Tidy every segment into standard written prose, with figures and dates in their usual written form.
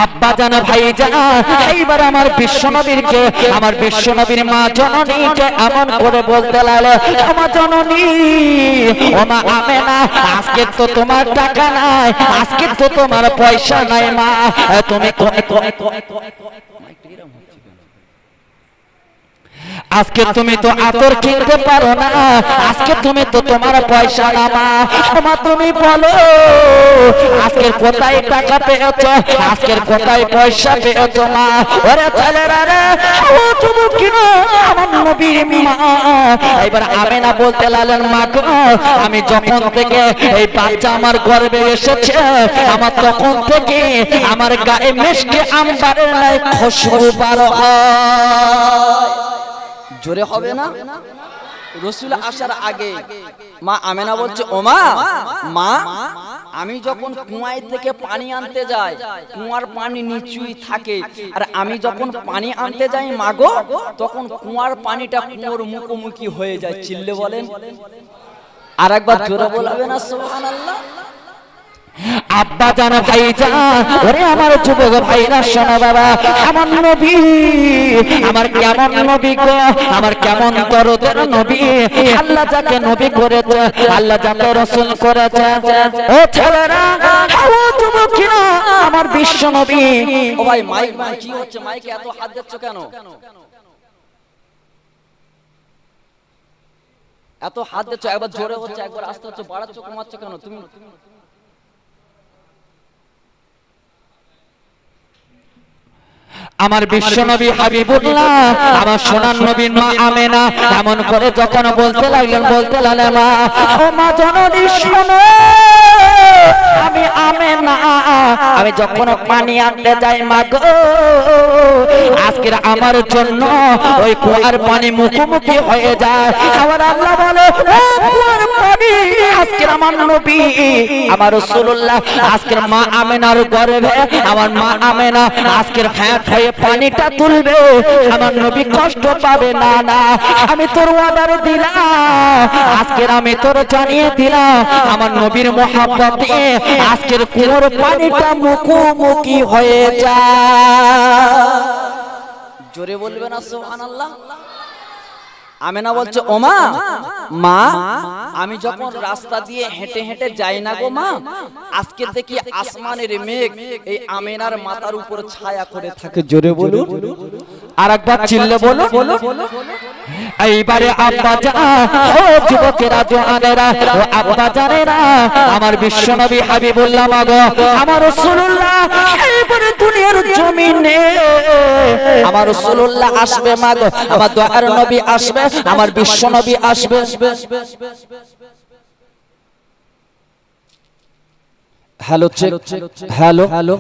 আব্বা জান ভাইজান, এইবার আমার বিশ্বনবীকে, আমার বিশ্বনবীর মা জননীকে এমন করে বলতে লাগলো, মা জননী, ও মা আমেনা, আজকে তো তোমার টাকা নাই, আজকে তো তোমার পয়সা নাই মা, তুমি আজকে তুমি তো আতর কিনতে পারো না, আজকে তুমি তো তোমার পয়সা না মা, মা তুমি বলো আজকের কোথায় টাকা পেয়েছো, আজকের কোথায় পয়সা পেয়েছো মা? ওরে ছেলেরা রে, ও তুমি কিনো আমার নবীর মা। এবার আমেনা বলতে লাগলেন, মা গো, আমি যখন থেকে এই বাচ্চা আমার গর্ভে এসেছে, আমার তখন থেকে আমার গায়ে মিষ্টি আম্বারের নাই খুশবু বার হয়। জোরে হবে না? রসুল আসার আগে মা আমেনা বলছে, ও মা, মা আমি যখন কুয়ায় থেকে পানি আনতে যাই, কুয়ার পানি নিচুই থাকে, আর আমি যখন পানি আনতে যাই মা গো, তখন কুয়ার পানিটা কুয়োর মুখোমুখি হয়ে যায়। চিল্লে বলেন, আর একবার জোরে বলবে না সুবহানাল্লাহ? আব্বা জান ভাইজান, ওরে আমার যুবক ভাইরা শোনো বাবা, আমার নবী, আমার কেমন নবী গো, আমার কেমন দরদের নবী, আল্লাহ যাকে নবী করেছে, আল্লাহ যাকে রাসূল করেছে। ও ছেলেরা, ও যুবকেরা, আমার বিশ্ব নবী। ও ভাই মাইক কি হচ্ছে? মাইকে এত হাত দিচ্ছ কেন? এত হাত দিচ্ছ, একবার জোরে হচ্ছে, একবার আস্তে হচ্ছে, বাড়াচ্ছ কমাচ্ছ কেন তুমি? আমার বিশ্বনবী হাবিবুল্লাহ, আমার সোনার নবীর মা আমেনা এমন করে যখন বলতে লাগলেন, মা, ও মা জননী শোনো, আমি আমেনা, আমি যখন পানি আনতে যাই মা গো, আজকের আমার জন্য ওই কুয়ার পানি মুখোমুখি হয়ে যায়। আমার আল্লাহ বলে, ও কুয়ার পানি, আজকের আমার নবী, আমার রাসূলুল্লাহ, আজকের মা আমেনার গর্ভে আমার মা আমেনা আজকের ফ্যাট হয়ে পানিটা তুলবে, আমার নবী কষ্ট পাবে না। না, আমি তোর অর্ডার দিলাম, আজকের আমি তোর জানিয়ে দিলাম, আমার নবীর মহব্বতে আজকের কুয়োর পানিটা মুখোমুখি হয়ে যায়। জোরে বলবে না সুবহানাল্লাহ? আমেনা বলছে, ও মা, মা আমি যখন রাস্তা দিয়ে হেঁটে হেঁটে যাই না গো মা, আজকে থেকে আসমানের মেঘ এই আমেনার মাথার উপর ছায়া করে থাকে। জোরে বলুন, আর একবার চিল্লে বলো। এইবারে আব্বা জান, ও যুবকেরা, জওয়ানেরা, ও আব্বা জানেরা, আমার বিশ্বনবী হাবিবুল্লাহ মাগো, আমার রাসূলুল্লাহ এইবারে দুনিয়ার জমিনে আমার রাসূলুল্লাহ আসবে মাগো, আমার দয়ার নবী আসবে, আমার বিশ্বনবী আসবে। হ্যালো চেক, হ্যালো হ্যালো,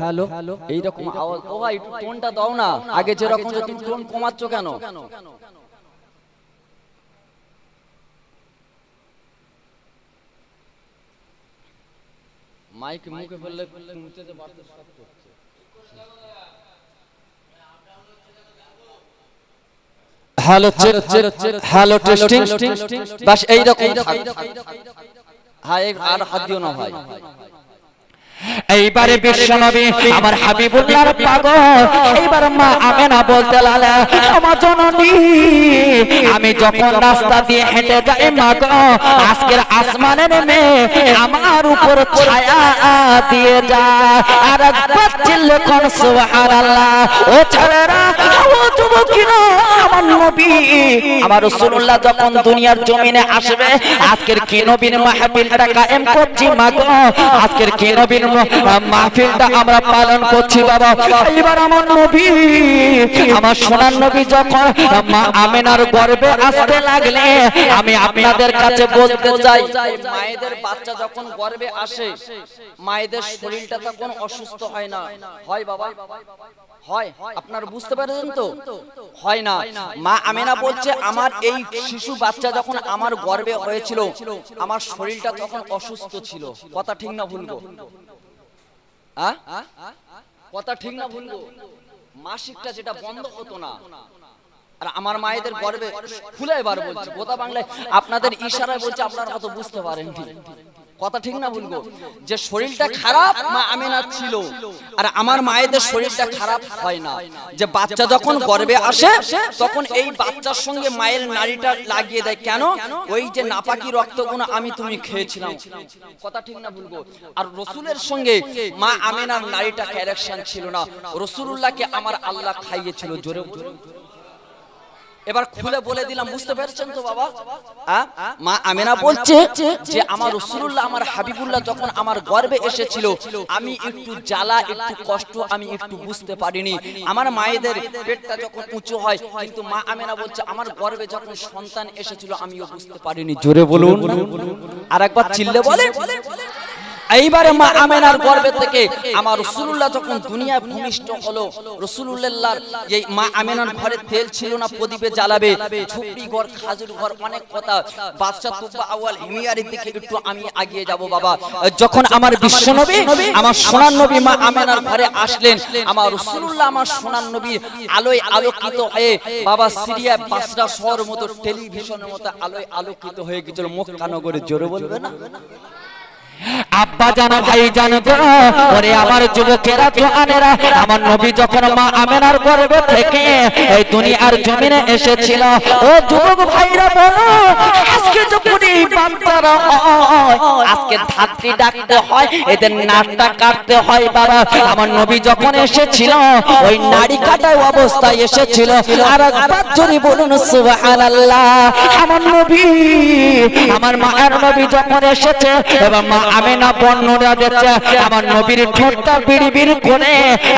এইরকম আওয়াজ। ও ভাই একটু টোনটা দাও না, আগে যেরকম যে তুমি টোন কমাচ্ছ কেন? মাইক মুখে ফেললে শুনতে যে বাড়তে শক্ত হচ্ছে। হ্যালো চেক, হ্যালো টেস্টিং, বাস এইরকম থাক। হ্যাঁ, আর হাত দিও না ভাই। এইবারে বিশ্বনবী আমার হাবিবুল্লাহর পাগল, এইবার মা আমেনা বলতে লাগলেন, আমার জননী, আমি যখন রাস্তা দিয়ে হেঁটে যাই মা গো, আজকের আসমানের মেঘ আমার উপর ছায়া দিয়ে যায়। আর একবার চিল্লে কোন সুবহানাল্লাহ। ও ছেলেরা, ও যুবকেরা, আমার নবী, আমার রাসূলুল্লাহ যখন দুনিয়ার জমিনে আসবে, আজকের কি নবীর মাহফিলটা কায়েম করছি মা গো, আজকের কি নবীর মাহফিলটা আমরা পালন করছি বাবা। এবার আমার নবী, আমার সোনার নবী যখন মা আমেনার গর্ভে আসতে লাগলে, আমি আপনাদের কাছে বলতে চাই, মায়েদের বাচ্চা যখন গর্ভে আসে, মায়েদের শরীরটা তখন অসুস্থ হয় না? হয় বাবা? হয়? আপনারা বুঝতে পারছেন তো? হয় না। মা আমেনা বলছে, আমার এই শিশু বাচ্চা যখন আমার গর্ভে হয়েছিল, আমার শরীরটা তখন অসুস্থ ছিল। কথা ঠিক না ভুল? কথা ঠিক না ভুল? মাসিকটা যেটা বন্ধ হতো না, আর আমার মায়েদের গর্ভে খুলে, এবার বলছি গোটা বাংলায় আপনাদের ইশারায় বলছে, আপনারা হয়তো বুঝতে পারেন। কথা ঠিক না বলবো? যে শরীরটা খারাপ মা আমেনার ছিল, আর আমার মায়েদের শরীরটা খারাপ হয় না। যে বাচ্চা যখন গর্ভে আসে তখন এই বাচ্চার সঙ্গে মায়ের নাড়িটা লাগিয়ে দেয়। কেন? ওই যে নাপাকি রক্তগুলো আমি তুমি খেয়েছিলাম। কথা ঠিক না বলবো? আর রসুলের সঙ্গে মা আমেনার নাড়িটা কানেকশন ছিল না, রসুলুল্লাহকে আমার আল্লাহ খাইয়েছিল। জোরে জোরে এবার খুলে বলে দিলাম, বুঝতে পারছেন তো বাবা? মা আমেনা বলছে যে আমার রাসূলুল্লাহ আমার হাবিবুল্লাহ যখন আমার গর্ভে এসেছিল আমি একটু জ্বালা একটু কষ্ট আমি একটু বুঝতে পারিনি। আমার মায়েদের পেটটা যখন উঁচু হয়, কিন্তু মা আমেনা বলছে আমার গর্ভে যখন সন্তান এসেছিল আমিও বুঝতে পারিনি। জোরে বলুন, আরেকবার চিল্লে বলে। এইবারে মা আমেনার গর্ভে থেকে আমার রাসূলুল্লাহ যখন দুনিয়ায় ভূমিষ্ঠ হলো, রাসূলুল্লাহর এই মা আমেনার ঘরে তেল ছিল না প্রদীপে জ্বালাবে, ঝুপড়ি ঘর, খাজুর ঘর, অনেক কথা। বাদশা তুব্বা আউয়াল হিমিয়ারের দিকে একটু আমি এগিয়ে যাব বাবা। যখন আমার বিশ্বনবী আমার সোনার নবী মা আমেনার ঘরে আসলেন, আমার রাসূলুল্লাহ আমার সোনার নবীর আলোয় আলোকিত হয়ে বাবা সিরিয়া বাসরা শহর মতো টেলিভিশনের মতো আলোয় আলোকিত হয়ে গেছিল মক্কা নগরে। জোরে বলবে না? আব্বা জানা ভাই জানো গো, ওরে আমার যুবকেরা জওয়ানেরা, আমার নবী যখন মা আমেনার গর্ভে থেকে এই দুনিয়ার জমিনে এসেছিল, ও যুবক ভাইরা বলো, আজকে যখন এই বান্দারা হয়, আজকে ধাত্রী ডাকতে হয়, এদের নাটটা কাটতে হয় বাবা। আমার নবী যখন এসেছিল ওই নাড়ি কাটা অবস্থায় এসেছিল। আর একবার যদি বলুন সুবহানাল্লাহ। আমার নবী আমার মায়ের নবী যখন এসেছে এবং মা আমেনা বর্ণনা দিচ্ছে, আমার নবীর ঠোঁটটা বিড়বিড় করে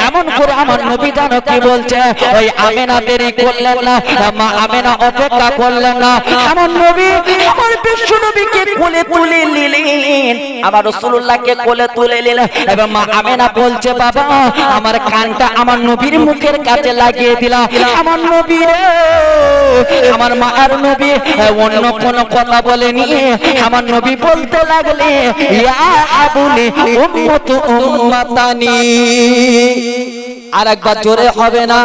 এমন করে আমার নবী জানো কি বলছে, ওই আমেনা দেরি করলেন না, মা আমেনা অপেক্ষা করলেন না, আমার নবী আমার বিশ্ব নবীকে কোলে তুলে নিলেন, আমার রাসূলুল্লাহকে কোলে তুলে নিলেন এবং মা আমেনা বলছে বাবা আমার কানটা আমার নবীর মুখের কাছে লাগিয়ে দিলাম। আমার নবী আমার মায়ের নবী অন্য কোনো কথা বলেনি, আমার নবী বলতে লাগলে ইয়া আবুলি উম্মতু উম্মাতানি। আরেকবার জোরে হবে না,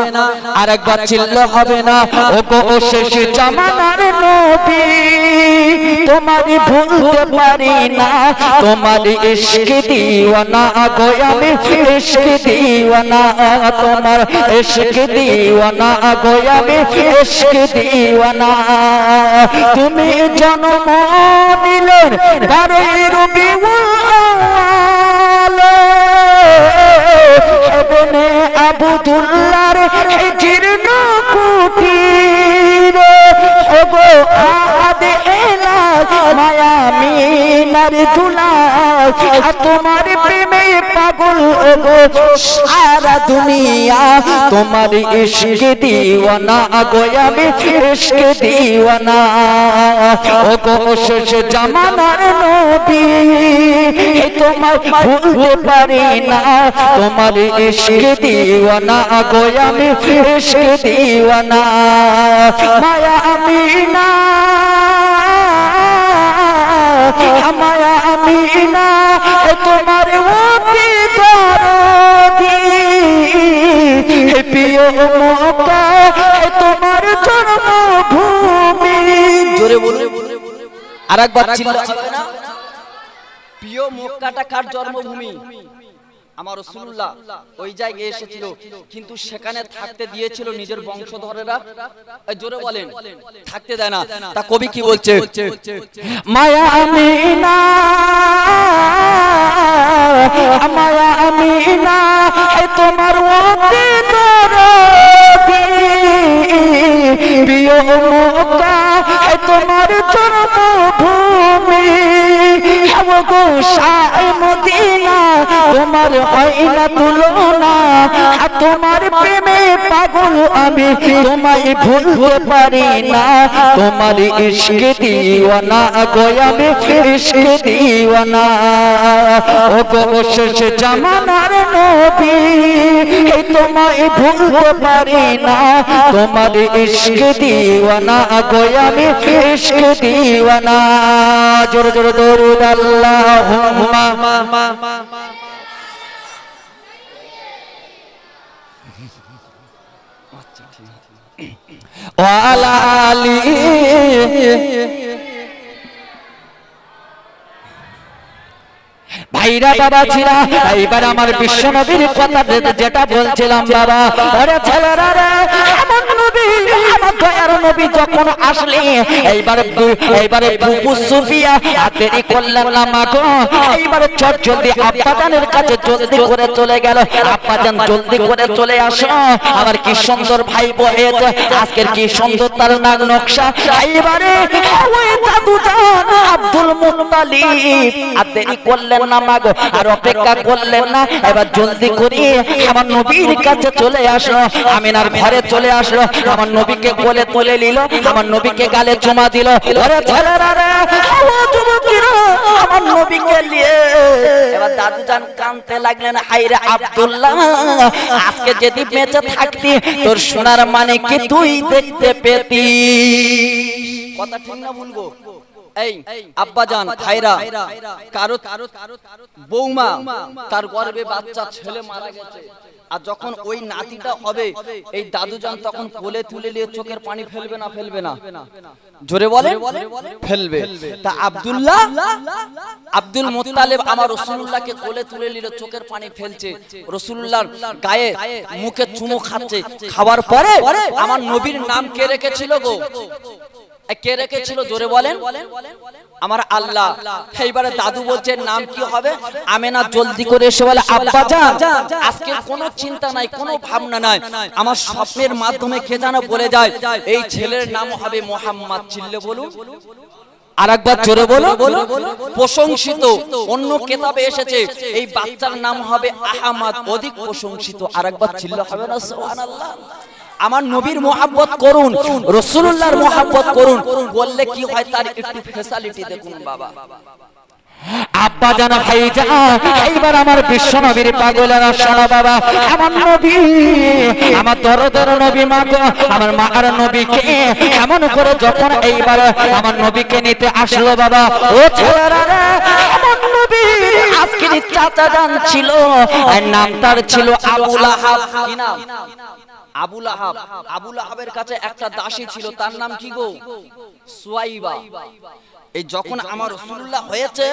আরেকবার চিল্লে হবে না। ও গো শেষ জামানার নবী তোমারই ভুলতে পারি না, তোমারই ইশক দিওয়ানা গো আমি, ইশক দিওয়ানা তোমার, ইশক দিওয়ানা গো আমি, ইশক দিওয়ানা। তুমি জন্ম নিলেন 12 রবিউল আউয়াল, ইবনে আব্দুল্লাহর হিজর কুটিরে, ওগো আদে এলা মায়ামিনার দুলা, তোমার প্রেমে পাগল ওগো সারা দুনিয়া, তোমার ইশক দিওয়ানা গো আমি, ইশক দিওয়ানা। ওগো শেষ জামানার নবী তোমায় ভুলতে পারি না, তোমার ইশক দিওয়ানা গো আমি, ইশক দিওয়ানা। মায়া আমিনা মায়া আমিনা তোমার ওপি দরদি, প্রিয় মক্কা তোমার জন্মভূমি। জোরে বলে আরেকবার চিল্লা হবে না? প্রিয় মক্কাটা কার জন্মভূমি? আমার রাসূলুল্লাহ ওই জায়গায় এসেছিল, কিন্তু সেখানে থাকতে দিয়েছিল নিজের বংশধরেরা? জোরে বলেন, থাকতে দেয় না। তা কবি কি বলছে? মায়া আমিনা মায়া আমিনা তোমার ওপি দরদি, প্রিয় মক্কা তোমার জন্মভূমি, গো শাহে মদিনা তোমার হয় না তুলনা, তোমার প্রেমে পাগল আমি তোমায় ভুলতে পারি না, তোমার ইশক দিওয়ানা গো আমি, ইশক দিওয়ানা। ও গো শেষ জামানার নবী তোমায় ভুলতে পারি না, তোমার ইশক দিওয়ানা গো আমি, ইশক দিওয়ানা। জোরে জোরে দরুদ আল্লাহুম্মা ওয়া আলা আলি। আইরা বাবা ছিল। এইবার আমার বিশ্ব নবীর কথা যেটা বলছিলাম বাবা, ওরে ছেলেরা রে, আমার নবী, আমার দয়ার নবী যখন আসলে এইবারে বুবু সুফিয়া দেরি করলেন না মা গো, এইবারে চট জলদি আব্বাজানের কাছে জলদি করে চলে গেল। আব্বাজান জলদি করে চলে আসো, আমার কি সুন্দর ভাই হয়েছে, আজকের কি সুন্দর তার নাক নকশা। এইবারে ওই দাদুজান আব্দুল মুত্তালিব আর দেরি করলেন না মা গো, আর অপেক্ষা করলেন না, এবার জলদি করে আমার নবীর কাছে চলে আসলো। আমিনার ঘরে চলে আসলো, আমার নবীকে কোলে তুলে নিল, আমার নবীকে গালে চুমা দিল। ওরে ছেলেরা রে, ও যুবকেরা, আমার নবীকে নিয়ে এবার দাদুজান কাঁদতে লাগলেন, হায়রে আব্দুল্লাহ, আজকে যদি বেঁচে থাকতি তোর সোনার মানে কি তুই দেখতে পেতি। কথা ঠিক না বলবো? এই আব্বাজান ভাইরা, কারো বৌমা তার গর্ভে বাচ্চা ছেলে মারা গেছে, আর যখন ওই নাতিটা হবে এই দাদুজান তখন কোলে তুলে নিয়ে চোখের পানি ফেলবে না ফেলবে না? জোরে বলে ফেলবে। তা আব্দুল্লাহ আব্দুল মুত্তালিব আমার রাসূলুল্লাহকে কোলে তুলে নিয়ে চোখের পানি ফেলছে, রাসূলুল্লাহর গায়ে মুখে চুমু খাচ্ছে। খাওয়ার পরে আমার নবীর নাম কে রেখেছিল গো? কে রেখেছিল জোরে বলেন? আমার আল্লাহ। এইবারে দাদু বলছে নাম কি হবে? আমেনা জলদি করে এসে বলে, আব্বাজান আজকে কোনো চিন্তা নাই, কোনো ভাবনা নাই, আমার স্বপ্নের মাধ্যমে কে যেন বলে যায় এই ছেলের নাম হবে মুহাম্মদ। চিল্লে বলুন আরেকবার জোরে বলো। প্রশংসিত অন্য কিতাবে এসেছে এই বাচ্চার নাম হবে আহমদ, অধিক প্রশংসিত। আরেকবার চিল্লা হবে না সুবহানাল্লাহ? আমার নবীর মোহাব্বত করুন, রাসূলুল্লাহর মোহাব্বত করুন, বললে কি হয় তার একটু ফ্যাসিলিটি দেখুন বাবা। আব্বাজান ভাইজান, এইবার আমার বিশ্ব নবীর পাগলেরা শোনো বাবা, আমার নবী, আমার দরদের নবী মা গো, আমার মার নবীকে এমন করে যখন এইবার আমার নবীকে নিতে আসলো বাবা, ও ছেলেরা রে, আমার নবী আজকের চাচা জান ছিল, আর নাম তার ছিল আবু লাহাব। কি নাম? আবু লাহাব। আবু লাহাবের কাছে একটা দাসী ছিল, তার নাম কি গো? সুয়াইবা। এই যখন আমার রাসূলুল্লাহ হয়েছে,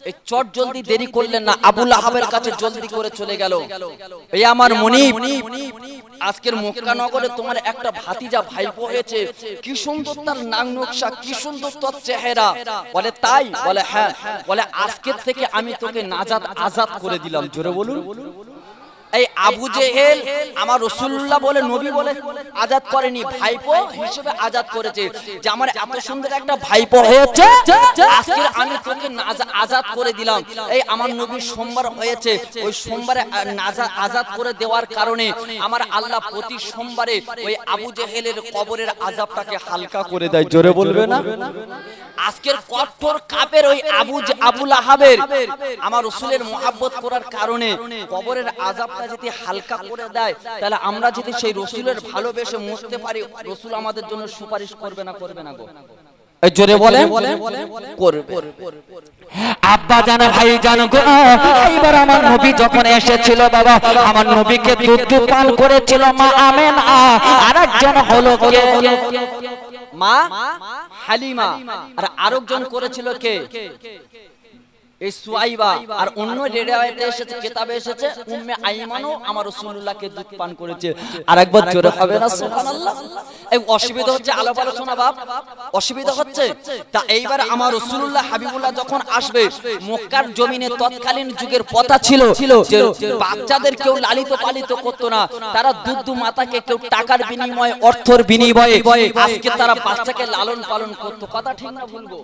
এই চট জলদি দেরি করলেন না, আবু লাহাবের কাছে জলদি করে চলে গেল। এই আমার মুনিব, আজকের মক্কা নগরে তোমার একটা ভাতিজা ভাইপো হয়েছে, কি সুন্দর তার নাক নকশা, কি সুন্দর তার চেহারা। বলে তাই? বলে হ্যাঁ। বলে আজকের থেকে আমি তোকে নাজাত আজাদ করে দিলাম। জোরে বলুন। এই আবু জেহেল আমার রাসূলুল্লাহ বলে নবী বলে আজাদ করেনি, ভাইপো হিসেবে আজাদ করেছে, যে আমার এত সুন্দর একটা ভাইপো হয়েছে, আজকে আমি তোকে আজাদ করে দিলাম। এই আমার নবীর সোমবার হয়েছে, ওই সোমবারে আজাদ করে দেওয়ার কারণে আমার আল্লাহ প্রতি সোমবারে ওই আবু জেহেলের কবরের আযাবটাকে হালকা করে দেয়। জোরে বলবে না? আজকের কঠোর কাফের ওই আবু লাহাবের আমার রাসূলের মোহাব্বত করার কারণে কবরের আযাবটা যদি হালকা করে দেয়, তাহলে আমরা যদি সেই রাসূলের ভালোবেসে মরতে পারি, রাসূল আমাদের জন্য সুপারিশ করবে না? করবে না গো? এই জোরে বলেন করবে। আব্বা জান ভাই জান গো, এইবার আমার নবী যখন এসেছিল বাবা, আমার নবীকে দুধ পান করেছিল মা আমেনা, আরেকজন হলো কে? মা হালিমা। আর আরেকজন করেছিল কে? এই সুয়াইবা। আর অন্য রিওয়ায়াতে এসেছে, কিতাবে এসেছে উম্মে আইমানও আমার রাসূলুল্লাহকে দুধ পান করেছে। আরেকবার জোরে হবে না সুবহানাল্লাহ? এই অসুবিধা হচ্ছে আলাপ আলোচনা বাপ, অসুবিধা হচ্ছে। তা এইবার আমার রাসূলুল্লাহ হাবিবুল্লাহ যখন আসবে, মক্কার জমিনে তৎকালীন যুগের প্রথা ছিল যে বাচ্চাদের কেউ লালিত পালিত করতো না, তারা দুধ মাতাকে কেউ টাকার বিনিময়ে, অর্থের বিনিময়ে আজকে তারা বাচ্চাকে লালন পালন করতো। কথা ঠিক না বলবো?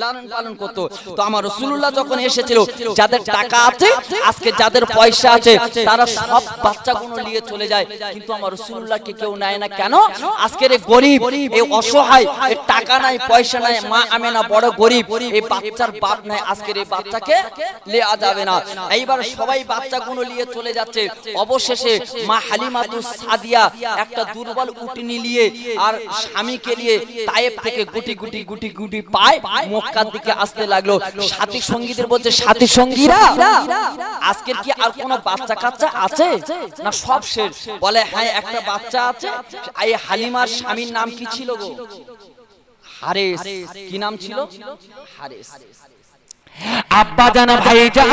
লালন পালন করতো। তো আমার রাসূলুল্লাহ যখন এসেছিল, যাদের টাকা আছে, আজকে যাদের পয়সা আছে, তারা সব বাচ্চাগুলো নিয়ে চলে যায়, কিন্তু আমার রাসূলুল্লাহকে কেউ নেয় না। কেন? আজকের এই গরিব, এই অসহায়, এই টাকা নাই, পয়সা নাই, মা আমেনা বড় গরিব, এই বাচ্চার বাপ নাই, আজকের এই বাচ্চাকে নেওয়া যাবে না। এইবার সবাই বাচ্চাগুলো নিয়ে চলে যাচ্ছে। অবশেষে মা হালিমাতুস সাদিয়া একটা দুর্বল উটনি নিয়ে আর স্বামীকে নিয়ে তায়েব থেকে গুটি গুটি গুটি গুটি পায় মক্কার দিকে আসতে লাগলো। সাথী সঙ্গীদের বলছে, সাথী সঙ্গীরা আজকের কি আর কোনো বাচ্চা কাচ্চা আছে না? সব শেষ। বলে হ্যাঁ, একটা বাচ্চা আছে। এই হালিমার স্বামীর নাম কি ছিল গো? হারেস। কি নাম ছিল? হারেস। আব্বা জান ভাইজান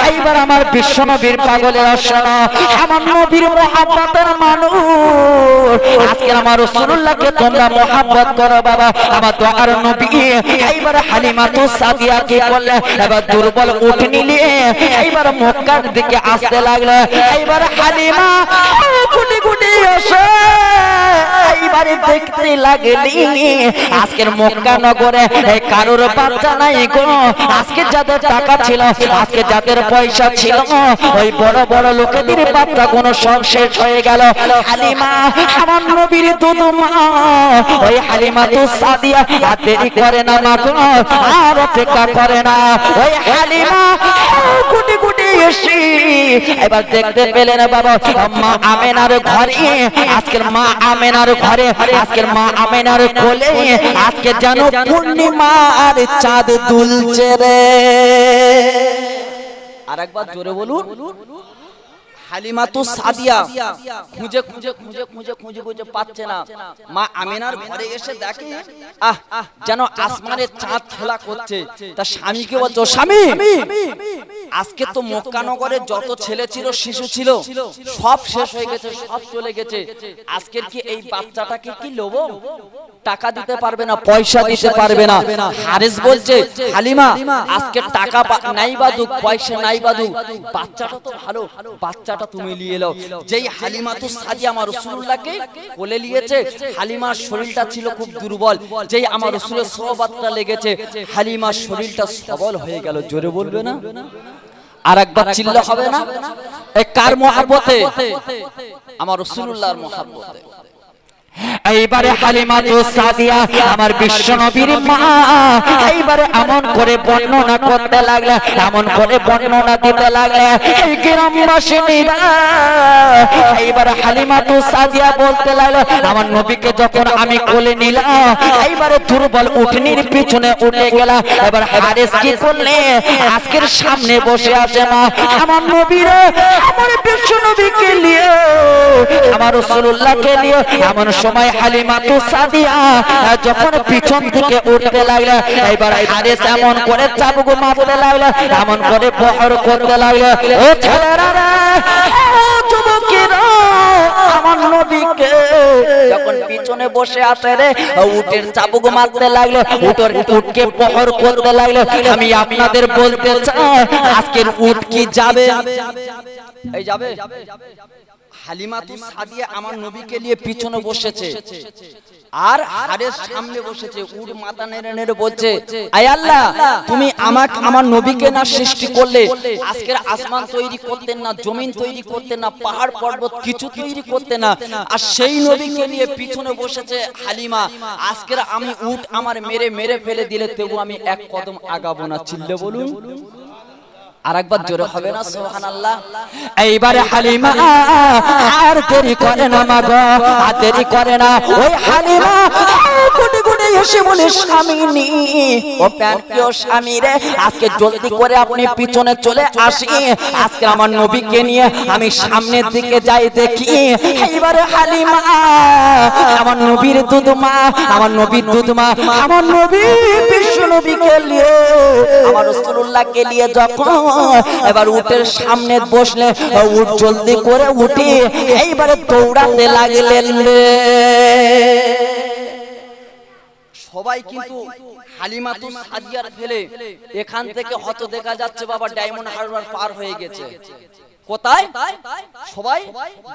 এইবার আমার বিশ্ব নবীর পাগলের শোনো আমার নবীর মহব্বতের মানুষ আজকে আমার রাসূলুল্লাহকে তোমরা মহব্বত করো বাবা আমার দোয়ার নবী এইবার হালিমাতু সাদিয়া কি করলে এবার দুর্বল উঠ নিয়ে এইবার মক্কার দিকে আসতে লাগলো এইবার হালিমা গুটি গুটি এসে এইবারে দেখতে লাগলি আজকের মক্কা নগরে কারোর বাচ্চা নাই গো আজকে যাদের টাকা ছিল আজকে যাদের পয়সা ছিল ওই বড় বড় লোকেদের বাচ্চা কোন সব শেষ হয়ে গেল হালিমা আমার নবীর দুধ মা ওই হালিমাতু সাদিয়া আর দেরি করে না মা গো আর অপেক্ষা করে না ওই হালিমা গুটি গুটি এসে এবার দেখতে পেলেন বাবা মা আমেনার ঘরে আজকের মা আমেনার ঘরে আজকের মা আমেনার কোলে আজকে যেন পূর্ণিমার চাঁদ দুলছে রে আরেকবার জোরে বলুন হালিমাতু সাদিয়া খুঁজে খুঁজে খুঁজে খুঁজে খুঁজে খুঁজে পাচ্ছে না মা আমিনার ঘরে এসে দেখে যেন আসমানের চাঁদ খেলা করছে তার স্বামীকে বলছো স্বামী আজকে তো মক্কা নগরে যত ছেলে ছিল শিশু ছিল সব শেষ হয়ে গেছে সব চলে গেছে আজকের কি এই বাচ্চাটাকে কি লোভ টাকা দিতে পারবে না পয়সা দিতে পারবে না হারিস বলছে হালিমা আজকে টাকা নাই বাদুক পয়সা নাই বাদুক বাচ্চাটা তো ভালো বাচ্চাটা তুমি নিয়ে নাও যেই হালিমাতু সাদিয়া আমার রাসূলুল্লাহকে কোলে নিয়েছে হালিমার শরীরটা ছিল খুব দুর্বল যেই আমার রাসূলের সোহবতটা লেগেছে হালিমার শরীরটা সবল হয়ে গেল জোরে বলবে না আরেকবার চিল্লা হবে না এই কার মহব্বতে আমার রাসূলুল্লাহর মহব্বতে এইবারে হালিমাতু সাদিয়া আমার বিশ্ব নবীর মা এইবারে এমন করে বর্ণনা করতে লাগলে এমন করে বর্ণনা দিতে লাগলে এই গ্রামবাসীরা এইবারে হালিমাতু সাদিয়া বলতে লাগলো আমার নবীকে যখন আমি কোলে নিলাম এইবারে দুর্বল উঠনির পিছনে উঠে গেলাম এবার হারিস কি করলে আজকের সামনে বসে আছে মা আমার নবীর আমার বিশ্ব নবীকে নিয়ে আমার রাসূলুল্লাহকে নিয়ে এমন সময় হালিমাতু সাদিয়া যখন পিছন থেকে উঠতে লাগলো এবার হারিস এমন করে চাবুক মারতে লাগলো এমন করে প্রহার করতে লাগলো ও ছেলেরা রে ও যুবকেরা আমার নবীকে যখন পিছনে বসে আছে রে উটের চাবুক মারতে লাগলো উটকে প্রহার করতে লাগলো আমি আপনাদের বলতে চাই আজকের উট কি যাবে এই যাবে হালিমাতু সাদিয়া আমার নবীকে নিয়ে পিছনে বসেছে আর হারেস সামনে বসেছে উট মাথা নেড়ে নেড়ে বলছে আয় আল্লাহ তুমি আমাকে আমার নবীকে না সৃষ্টি করলে আজকের আসমান তৈরি করতেন না জমিন তৈরি করতেন না পাহাড় পর্বত কিছু তৈরি করতেন না আর সেই নবীকে নিয়ে পিছনে বসেছে হালিমা আজকের আমি উট আমার মেরে মেরে ফেলে দিলে তবু আমি এক কদম আগাবো না চিল্লে বলুন আরেকবার জোরে হবে না সুবহানাল্লাহ এইবারে হালিমা আর দেরি করে না মা গো আর দেরি করে না ওই হালিমা গুটি গুটি এসে বলে স্বামী ও প্রিয় স্বামী রে আজকে জলদি করে আপনি পিছনে চলে আসি আজকে আমার নবীকে নিয়ে আমি সামনের দিকে যাই দেখি এইবারে হালিমা আমার নবীর দুধ মা আমার নবীর দুধ মা আমার নবী বিশ্ব নবীকে নিয়ে আমার রাসূলুল্লাহকে নিয়ে যখন এবার উটের সামনে বসলে উট জলদি করে উঠে এইবারে দৌড়াতে লাগলেন সবাই কিন্তু হালিমাতু সাদিয়ার ফেলে এখান থেকে হয়তো দেখা যাচ্ছে বাবা ডায়মন্ড হারবার পার হয়ে গেছে কোথায় সবাই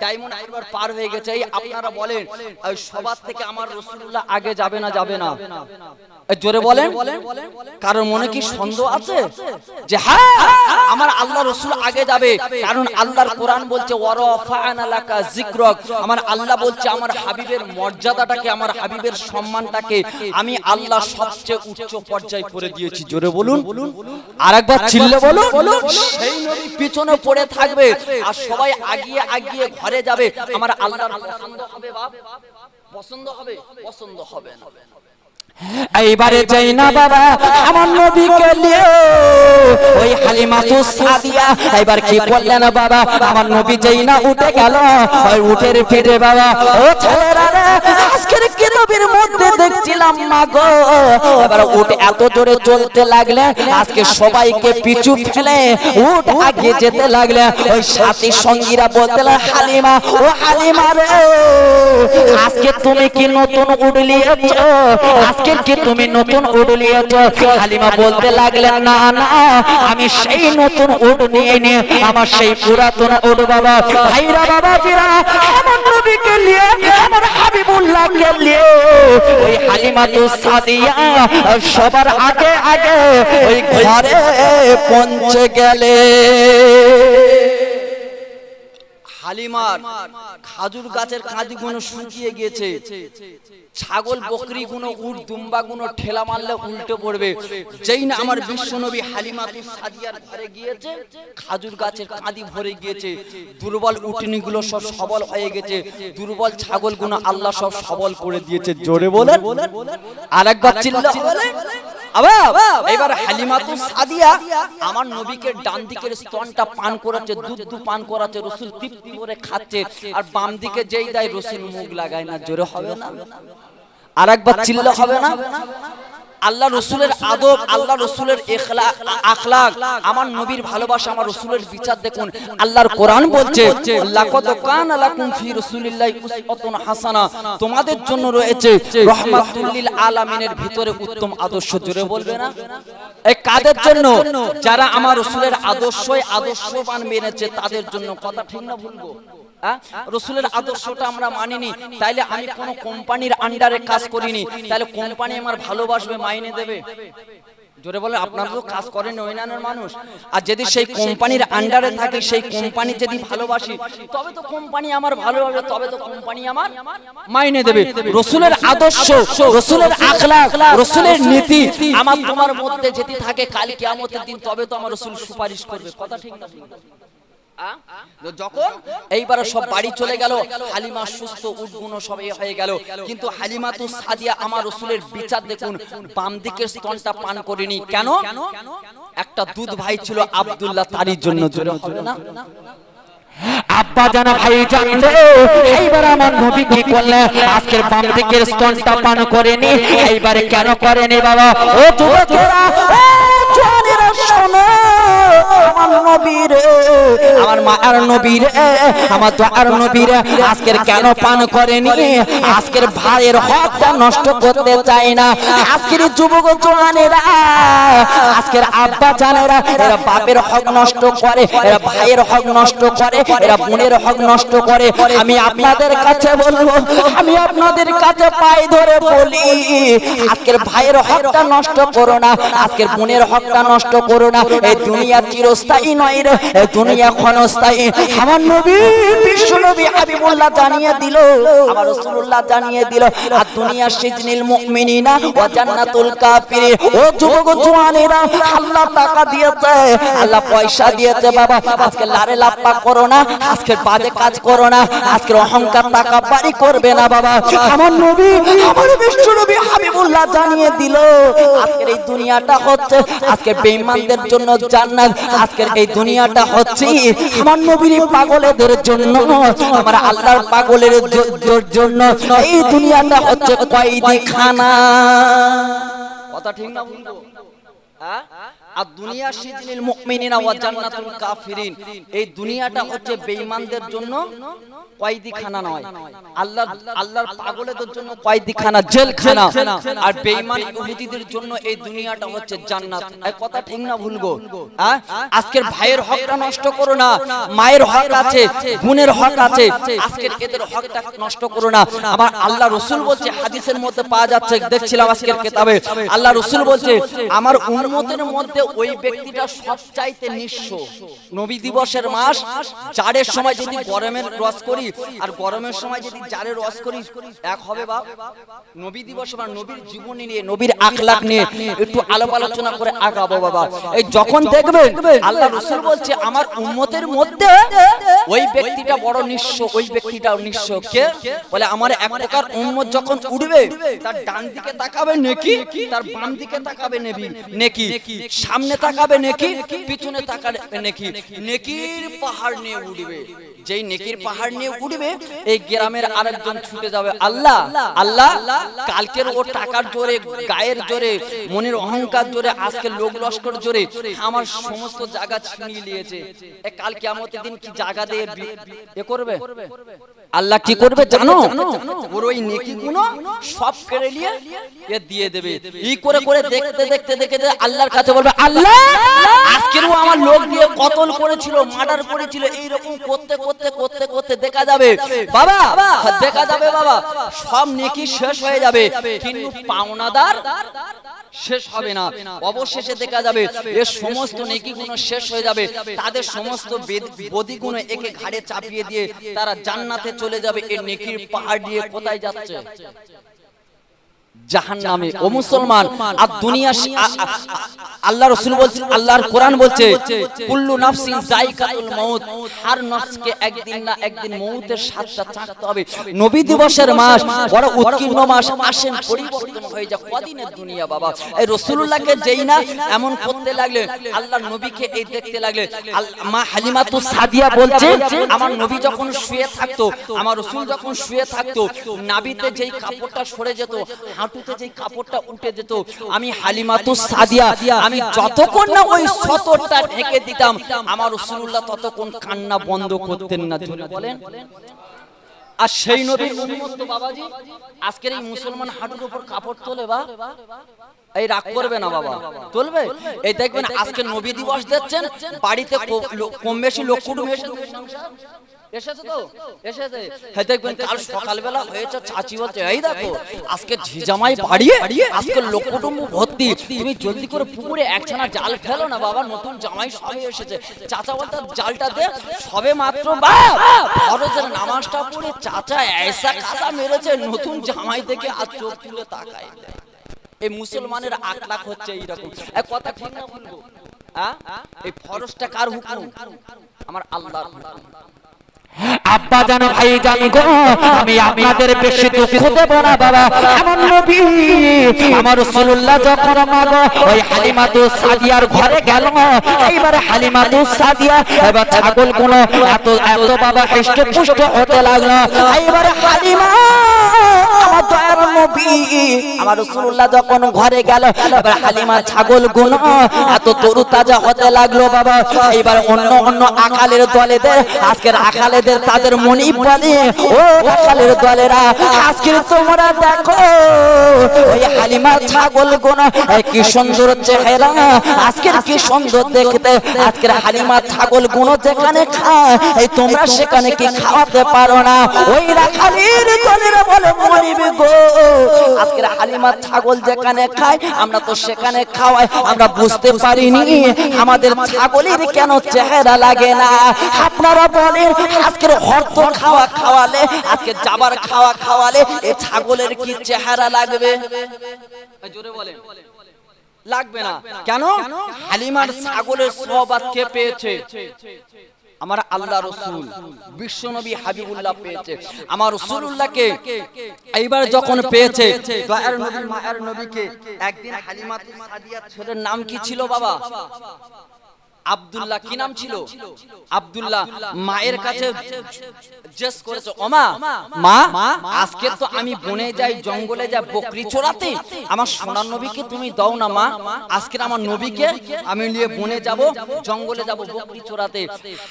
ডায়মন্ড হারবার পার হয়ে গেছে এই আপনারা বলেন সবার থেকে আমার রাসূলুল্লাহ আগে যাবে না যাবে না জোরে বলেন কারণ মনে কি সন্দেহ আছে যে হ্যাঁ আমার আল্লাহ রাসূল আগে যাবে কারণ আল্লাহর কোরআন বলছে ওয়ারাফা'না লাকা যিকরাক আমার আল্লাহ বলছে আমার হাবিবের মর্যাদাটাকে আমার হাবিবের সম্মানটাকে আমি আল্লাহ সবচেয়ে উচ্চ পর্যায়ে করে দিয়েছি জোরে বলুন আরেকবার চিল্লে বলুন সেই নবী পিছনে পড়ে থাকবে আর সবাই আগিয়ে আগিয়ে ঘরে যাবে আমার আল্লাহর পছন্দ হবে বাপ পছন্দ হবে না এইবারে যাই না বাবা আমার নবীকে নিয়ে ওই হালিমাতুস সাদিয়া এবার কি করলেন বাবা আমার নবী যাই না উঠে গেল ওই উঠের পিঠে বাবা ও ছেলেরা রে আজকের কি নবীর মধ্যে দেখছিলাম মা গো এবার উঠ এত জোরে চলতে লাগলে আজকে সবাইকে পিছু ফেলে উঠ আগিয়ে যেতে লাগলে ওই সাথী সঙ্গীরা বলতে লাগলেন হালিমা ও হালিমা রে আজকে তুমি কি নতুন উড়লিয়েছো আজকে কি তুমি নতুন উট নিয়েছো হালিমা বলতে লাগলেন না না আমি সেই নতুন উট নিয়ে নিয়ে আমার সেই পুরাতন উট বাবা ভাইরা বাবা ফিরা আমার নবীকে নিয়ে আমার হাবিবুল্লাহকে নিয়ে ওই হালিমাতুস সাদিয়া সবার আগে আগে ওই ঘরে পৌঁছে গেলে হালিমার খাজুর গাছের কাঁদি গুলো শুকিয়ে গিয়েছে ছাগল বকরি গুলো উট দুম্বা গুলো ঠেলা মারলে উল্টে পড়বে যেই না আমার বিশ্বনবী হালিমাতুস সাদিয়ার ঘরে গিয়েছে খাজুর গাছের কাঁদি ভরে গিয়েছে দুর্বল উটনি গুলো সব সবল হয়ে গেছে দুর্বল ছাগল গুলো আল্লাহ সব সবল করে দিয়েছে জোরে বলেন আরেকবার চিল্লা বলে এবার হালিমাতুস সাদিয়া আমার নবীকে ডান দিকের স্তনটা পান করাচ্ছে দুধ পান করাচ্ছে রাসূল তৃপ্তি করে খাচ্ছে আর বাম দিকে যেই দেয় রাসূল মুখ লাগায় না জোরে হবে না আরেকবার চিল্লা হবে না আল্লাহ রাসূলের আদব আল্লাহ রাসূলের আখলাক আমার নবীর ভালোবাসা আমার রাসূলের বিচার দেখুন আল্লাহর কোরআন বলছে লাকাদ কানা লাকুম ফি রাসূলিল্লাহি উসওয়াতুন হাসানা তোমাদের জন্য রয়েছে রাহমাতুল লিল আলামিনের ভিতরে উত্তম আদর্শ জোরে বলবে না এই কাদের জন্য যারা আমার রাসূলের আদর্শবান মেনেছে তাদের জন্য কথা ঠিক না ভুলবো রাসূলের আদর্শটা আমরা মানিনি তাইলে আমি কোন কোম্পানির আন্ডারে কাজ করিনি তাহলে কোম্পানি আমার ভালোবাসবে মাইনে দেবে জোরে বলে আপনারা তো কাজ করেন ওইনানের মানুষ আর যদি সেই কোম্পানির আন্ডারে থাকি সেই কোম্পানি যদি ভালোবাসি তবে তো কোম্পানি আমার ভালোবাসবে তবে তো কোম্পানি আমার মাইনে দেবে রাসূলের আদর্শ রাসূলের আখলাক রাসূলের নীতি আমার তোমার মধ্যে যদি থাকে কাল কিয়ামতের দিন তবে তো আমার রাসূল সুপারিশ করবে কথা ঠিক না যখন এইবারে সব বাড়ি চলে গেল হালিমা সুস্থ উটগুলো সবই হয়ে গেল কিন্তু হালিমাতুস সাদিয়া আমার রাসূলের বিচার দেখুন বাম দিকের স্তনটা পান করেনি কেন একটা দুধ ভাই ছিল আব্দুল্লাহ তারির জন্য জোরে হবে না আব্বা জানা ভাই জানতো এইবার আমার নবী কি করলেন আজকের বাম দিকের স্তনটা পান করেনি এইবারে কেন করেনি বাবা ও যুবকেরা জওয়ানেরা শোনো আমার নবীর আমার মায়ের নবীর আমার দোয়ার নবীর আজকের কেন পান করেনি আজকের ভাইয়ের হকটা নষ্ট করতে চায় না আজকের যুবক জওয়ানেরা আজকের আব্বা জানেরা এরা বাপের হক নষ্ট করে এরা ভাইয়ের হক নষ্ট করে এরা বোনের হক নষ্ট করে আমি আপনাদের কাছে বলবো আমি আপনাদের কাছে পায়ে ধরে বলি আজকের ভাইয়ের হকটা নষ্ট করো না আজকের বোনের হকটা নষ্ট করো না এই দুনিয়া চিরস্থায়ী নয় রে এই দুনিয়া ক্ষণস্থায়ী আমার নবী বিশ্বনবী হাবিবুল্লাহ জানিয়ে দিল আমার রাসূলুল্লাহ জানিয়ে দিল আর দুনিয়া সিজনিল মুমিনিনা ওয়া জান্নাতুল কাফিরিন ও যুবক জওয়ানেরা আল্লাহ টাকা দিয়েছে আল্লাহ পয়সা দিয়েছে বাবা আজকে লারে লাপ্পা করো না আজকে বাজে কাজ করো না আজকে অহংকার টাকা বাড়ি করবে না বাবা আমার নবী আমার বিশ্বনবী হাবিবুল্লাহ জানিয়ে দিল আজকের এই দুনিয়াটা হচ্ছে আজকে বেঈমানদের জন্য জান্নাত আজকের এই দুনিয়াটা হচ্ছে আমার নবীর পাগলেদের জন্য আমার আল্লাহর পাগলের জন্য এই দুনিয়াটা হচ্ছে কয়েদিখানা কথা ঠিক না বলবো আর দুনিয়া সিজনিল মুমিনিনা ওয়া জান্নাতুল কাফিরিন এই দুনিয়াটা হচ্ছে বেঈমানদের জন্য কয়েদিখানা নয় আল্লাহর পাগলেদের জন্য কয়েদিখানা জেলখানা আর বেঈমান ইহুদিদের জন্য এই দুনিয়াটা হচ্ছে জান্নাত এই কথা ঠিক না ভুলবো আজকের ভাইয়ের হকটা নষ্ট করো না মায়ের হক আছে বোনের হক আছে আজকের এদের হকটা নষ্ট করো না আমার আল্লাহ রাসূল বলছে হাদিসের মধ্যে পাওয়া যাচ্ছে দেখছিলাম আজকের কিতাবে আল্লাহ রাসূল বলছে আমার উম্মতের মধ্যে ওই ব্যক্তিটা সবচাইতে নিঃস্ব। নবী দিবসের মাস, জাড়ের সময় যদি গরমের রস করি আর গরমের সময় যদি জাড়ের রস করি এক হবে বাপ? নবী দিবস বা নবীর জীবনী নিয়ে, নবীর আখলাক নিয়ে একটু আলাপ আলোচনা করে আগাবো বাবা। এই যখন দেখবেন আল্লাহ রাসূল বলছে আমার উম্মতের মধ্যে ওই ব্যক্তিটা বড় নিঃস্ব, ওই ব্যক্তিটাও নিঃস্ব। কে বলে? আমার এক প্রকার উম্মত যখন উঠবে তার ডান দিকে তাকাবে নেকি, তার বাম দিকে তাকাবে নেকি, সামনে তাকাবে নেকি, পিছনে তাকাবে নেকি, নেকির পাহাড় নিয়ে উঠবে। যেই নেকির পাহাড় নিয়ে উঠবে এই গ্রামের আরেকজন ছুটে যাবে, আল্লাহ আল্লাহ কালকের ও টাকার জোরে, গায়ের জোরে, মনের অহংকার জোরে, আজকে লোক লস্কর জোরে আমার সমস্ত জায়গা ছিনিয়ে নিয়েছে, কাল কিয়ামতের দিন কি জায়গা দিয়ে এ করবে? আল্লাহ কি করবে জানো? ওর ওই নেকিগুলো সব কেড়ে নিয়ে এ দিয়ে দেবে। এই করে করে দেখতে দেখতে দেখতে আল্লাহর কাছে বলবে, আল্লাহ আজকেরও আমার লোক দিয়ে কতল করেছিল, মার্ডার করেছিল, এইরকম করতে করতে করতে করতে দেখা যাবে বাবা, দেখা যাবে বাবা সব নেকি শেষ হয়ে যাবে, কিন্তু পাওনাদার শেষ হবে না। অবশেষে দেখা যাবে এর সমস্ত নেকিগুলো শেষ হয়ে যাবে, তাদের সমস্ত বদিগুলো একে ঘাড়ে চাপিয়ে দিয়ে তারা জান্নাতে চলে যাবে। এর নেকির পাহাড় দিয়ে কোথায় যাচ্ছে? জাহান্নামে। ও মুসলমান, আর দুনিয়া আল্লাহ রাসূল বলছে, আল্লাহর কোরআন বলছে কুল্লু নাফসিন যায়কাতুল মাউত, হর নফসকে একদিন না একদিন মউতের স্বাদটা চাখতে হবে। নবী দিবসের মাস বড় উৎকীর্ণ মাস, আসেন পরিবর্তন হয়ে যায় কদিনের দুনিয়া বাবা। এই রাসূলুল্লাহকে যেই না এমন করতে লাগলে, আল্লাহর নবীকে এই দেখতে লাগলে, মা হালিমাতুস সাদিয়া বলছে আমার নবী যখন শুয়ে থাকতো, আমার রাসূল যখন শুয়ে থাকতো, নাভিতে যেই কাপড়টা সরে যেত, হাঁটুতে যেই কাপড়টা উঠে যেত, আমি হালিমাতুস সাদিয়া আমি যতক্ষণ না ওই সতরটা ঢেকে দিতাম, আমার রাসূলুল্লাহ ততক্ষণ কান্না বন্ধ করতেন না। জোরে বলেন। আর সেই নবীর উম্মত তো বাবাজি আজকের এই মুসলমান হাঁটুর উপর কাপড় তোলে বা এই রাগ করবে না বাবা, তুলবে। এই দেখবেন আজকে নবী দিবস দিচ্ছেন, বাড়িতে কম বেশি লোক কুটুম এসেছে তো এসেছে, হ্যাঁ দেখবেন কাল সকালবেলা হয়েছে, চাচি বলছে এই দেখো আজকে ঝিজামাই বাড়িয়ে আজকে লোক কুটুম্ব ভর্তি, তুমি জলদি করে পুকুরে একখানা জাল ফেলো না বাবা, নতুন জামাই সবে এসেছে। চাচা বলতে জালটা দে, সবে মাত্র ফরজের নামাজটা পড়ে চাচা এসা কাঁচা মেরেছে, নতুন জামাই দেখে আর চোখ তুলে তাকায়। এই মুসলমানের আখলাক হচ্ছে এইরকম। এক কথা ঠিক না বলবো? এই ফরজটা কার হুকুম? আমার আল্লাহর হুকুম। আব্বা জানো, ভাই জানি গো, আমি আপনাদের বেশি দুঃখ দেব না বাবা। আমার নবী আমার রাসূলুল্লাহ যখন মাগো ওই হালিমাতুস সাদিয়ার ঘরে গেল, এইবারে হালিমাতুস সাদিয়া এবার ছাগলগুলো এত এত বাবা হৃষ্টপুষ্ট হতে লাগলো। এইবারে হালিমা আমার দয়ার নবী আমার রাসূলুল্লাহ যখন ঘরে গেল, এবার হালিমা ছাগলগুলো এত তরু তাজা হতে লাগলো বাবা। এইবার অন্য অন্য আকালের দলেদের, আজকের আকালেদের তাদের মনি বলে, ও আকালের দলেরা আজকের তোমরা দেখো ওই হালিমা ছাগলগুলো কি সুন্দর চেহারা, আজকের কি সুন্দর দেখতে, আজকের হালিমা ছাগলগুলো যেখানে খায় এই তোমরা সেখানে কি খাওয়াতে পারো না? ওই রাখালের দলেরা বলে মনিবে গো, আজকের হালিমা ছাগল যেখানে খায় আমরা তো সেখানে খাওয়াই, আমরা বুঝতে পারিনি আমাদের ছাগলের কেন চেহারা লাগে না। আপনারা বলেন আজকের হরত খাওয়া খাওয়ালে, আজকে জাবার খাওয়া খাওয়ালে এই ছাগলের কি চেহারা লাগবে? জোরে বলেন। লাগবে না। কেন? হালিমার ছাগলের সওয়াত কে পেয়েছে? আমার আল্লাহ রাসূল বিশ্ব নবী হাবিবুল্লাহ পেয়েছে। আমার রাসূলুল্লাহকে এইবার যখন পেয়েছে, দয়ার নবী মায়ের নবীকে একদিন হালিমাতুস সাদিয়ার ছেলের নাম কি ছিল বাবা? আব্দুল্লাহ। কি নাম ছিল? আব্দুল্লাহ। মায়ের কাছে জিজ্ঞেস করেছে, ওমা মা আজকে তো আমি বনে যাই, জঙ্গলে যাই বকরি চড়াতে, আমার সোনার নবীকে তুমি দাও না মা, আজকে আমার নবীকে আমি নিয়ে বনে যাব, জঙ্গলে যাব বকরি চড়াতে।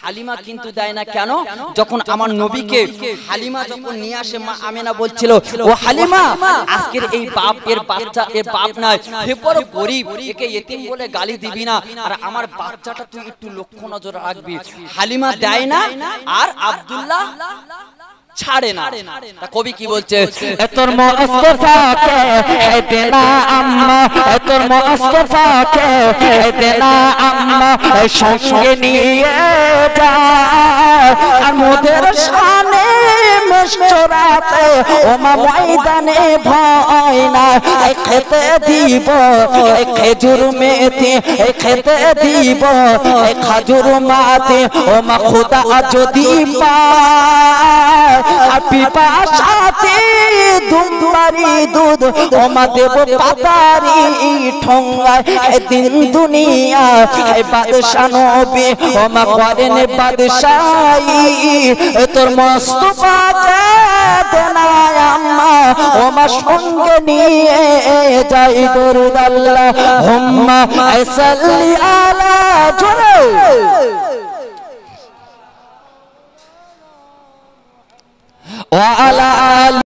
হালিমা কিন্তু দেয় না। কেন? যখন আমার নবীকে হালিমা যখন নিয়ে আসে, মা আমেনা বলছিল, ও হালিমা আজকের এই বাপ এর বাচ্চা, এর বাপ নাই, হে বড় গরিব, একে ইতিম বলে গালি দিবি না, আর আমার বাচ্চাটা তুই একটু লক্ষ্য নজর রাখবি। হালিমা দেয় না, আর আব্দুল্লাহ ছাড়ে না। তা কবি কি বলছে? তোর মুস্তাফাকে দেনা আম্মা, তোর মুস্তাফাকে দেনা আম্মা, সঙ্গে নিয়ে যা আর মোদের শানে মশরাতে ও মা ময়দানে ভয় না খেতে দিব খেজুর মেতে খেতে দিব খাজুর মাতে ও মা খোদা যদি পায় আর পিপাসাতে দুধবারি দুধ ও মা দেব পাতারি ঠোঙ্গায় দিন দুনিয়া বাদশা নবী ও মা করেন বাদশাহী তোর মুস্তাফাকে দেনা আম্মা ও মা সঙ্গে নিয়ে যাই দরুদ আল্লাহুম্মা সাল্লি আলা জোরে